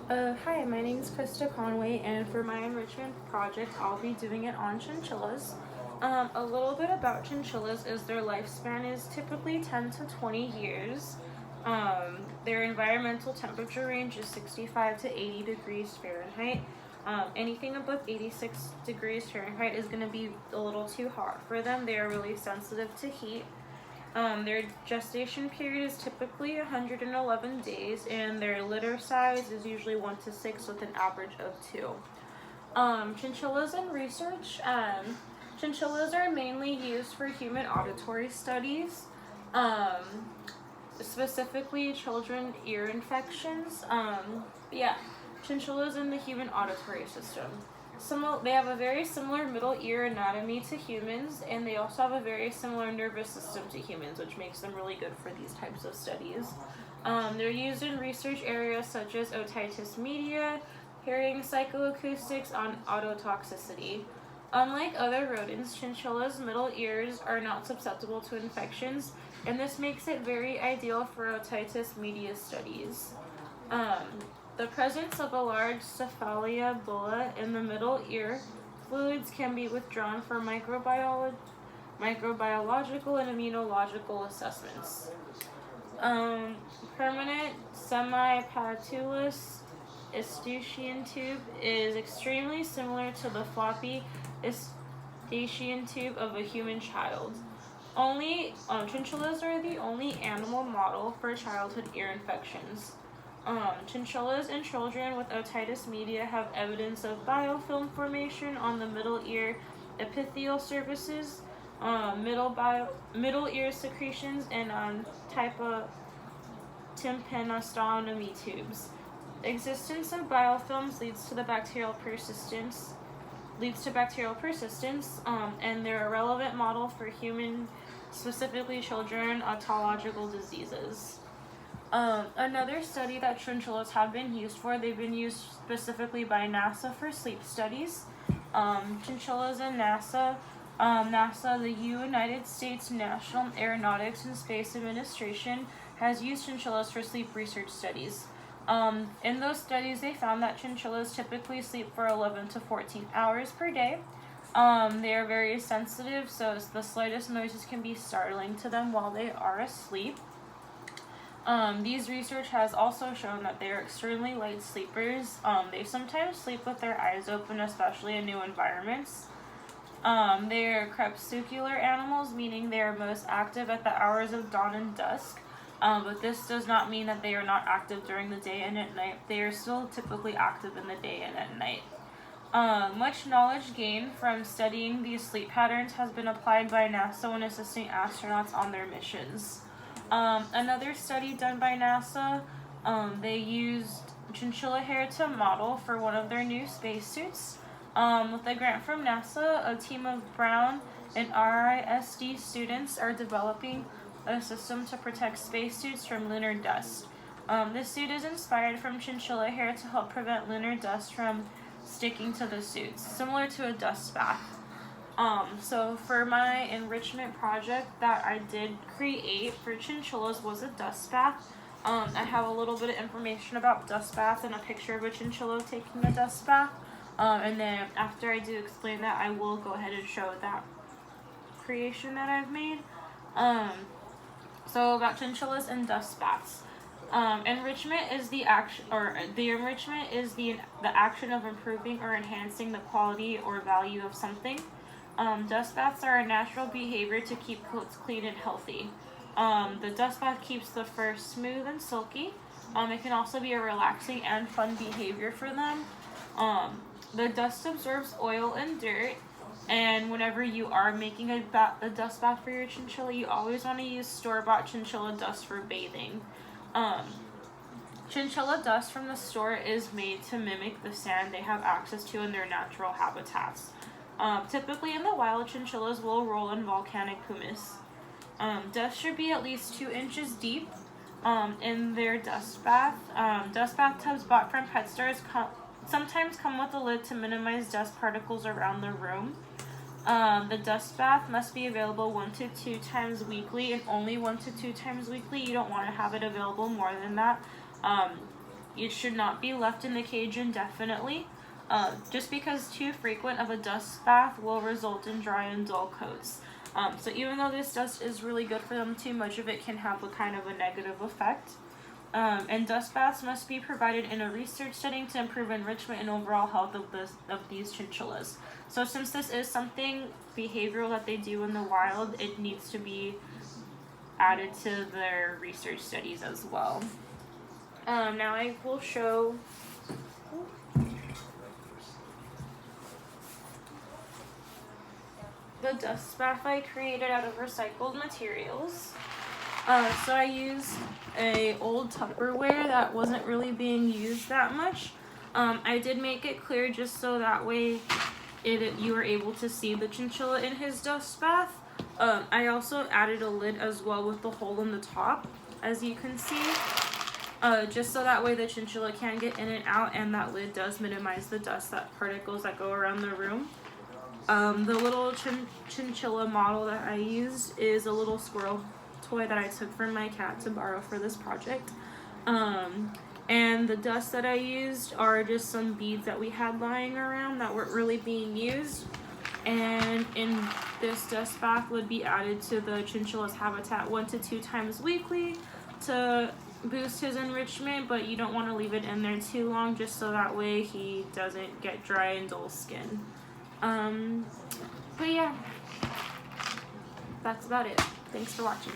Hi, my name is Krista Conway, and for my enrichment project, I'll be doing it on chinchillas. A little bit about chinchillas is their lifespan is typically 10 to 20 years. Their environmental temperature range is 65 to 80 degrees Fahrenheit. Anything above 86 degrees Fahrenheit is going to be a little too hot for them. They are really sensitive to heat. Their gestation period is typically 111 days, and their litter size is usually 1 to 6 with an average of 2. Chinchillas in research. Chinchillas are mainly used for human auditory studies, specifically children ear infections. Chinchillas in the human auditory system. They have a very similar middle ear anatomy to humans, and they also have a very similar nervous system to humans, which makes them really good for these types of studies. They're used in research areas such as otitis media, hearing psychoacoustics, on ototoxicity. Unlike other rodents, chinchillas' middle ears are not susceptible to infections, and this makes it very ideal for otitis media studies. The presence of a large cephalia bulla in the middle ear fluids can be withdrawn for microbiological and immunological assessments. Permanent semipatulous eustachian tube is extremely similar to the floppy eustachian tube of a human child. Chinchillas are the only animal model for childhood ear infections. Chinchillas in children with otitis media have evidence of biofilm formation on the middle ear epithelial surfaces, middle ear secretions, and on tympanostomy tubes. The existence of biofilms leads to bacterial persistence, and they're a relevant model for human, specifically children, otological diseases. Another study that chinchillas have been used for, they've been used specifically by NASA for sleep studies. Chinchillas and NASA, the United States National Aeronautics and Space Administration, has used chinchillas for sleep research studies. In those studies, they found that chinchillas typically sleep for 11 to 14 hours per day. They are very sensitive, so the slightest noises can be startling to them while they are asleep. These research has also shown that they are extremely light sleepers. They sometimes sleep with their eyes open, especially in new environments. They are crepuscular animals, meaning they are most active at the hours of dawn and dusk. But this does not mean that they are not active during the day and at night. They are still typically active in the day and at night. Much knowledge gained from studying these sleep patterns has been applied by NASA when assisting astronauts on their missions. Another study done by NASA, they used chinchilla hair to model for one of their new spacesuits. With a grant from NASA, a team of Brown and RISD students are developing a system to protect spacesuits from lunar dust. This suit is inspired from chinchilla hair to help prevent lunar dust from sticking to the suits, similar to a dust bath. So for my enrichment project that I did create for chinchillas was a dust bath. I have a little bit of information about dust bath and a picture of a chinchilla taking a dust bath. And then after I do explain that, I will go ahead and show that creation that I've made. So about chinchillas and dust baths. Enrichment is the action of improving or enhancing the quality or value of something. Dust baths are a natural behavior to keep coats clean and healthy. The dust bath keeps the fur smooth and silky. It can also be a relaxing and fun behavior for them. The dust absorbs oil and dirt, and whenever you are making a dust bath for your chinchilla, you always want to use store-bought chinchilla dust for bathing. Chinchilla dust from the store is made to mimic the sand they have access to in their natural habitats. Typically in the wild, chinchillas will roll in volcanic pumice. Dust should be at least 2 inches deep in their dust bath. Dust bathtubs bought from pet stores sometimes come with a lid to minimize dust particles around the room. The dust bath must be available 1 to 2 times weekly, and only 1 to 2 times weekly. You don't want to have it available more than that. it should not be left in the cage indefinitely. Just because too frequent of a dust bath will result in dry and dull coats. So even though this dust is really good for them, too much of it can have a kind of a negative effect. And dust baths must be provided in a research setting to improve enrichment and overall health of these chinchillas. So since this is something behavioral that they do in the wild, it needs to be added to their research studies as well. Now I will show the dust bath I created out of recycled materials. So I used a old Tupperware that wasn't really being used that much. I did make it clear just so that way you were able to see the chinchilla in his dust bath. I also added a lid as well with the hole in the top, as you can see, just so that way the chinchilla can get in and out, and that lid does minimize the dust particles that go around the room. The little chinchilla model that I used is a little squirrel toy that I took from my cat to borrow for this project. And the dust that I used are just some beads that we had lying around that weren't really being used. And in this dust bath would be added to the chinchilla's habitat 1 to 2 times weekly to boost his enrichment, but you don't want to leave it in there too long just so that way he doesn't get dry and dull skin. But yeah, that's about it. Thanks for watching.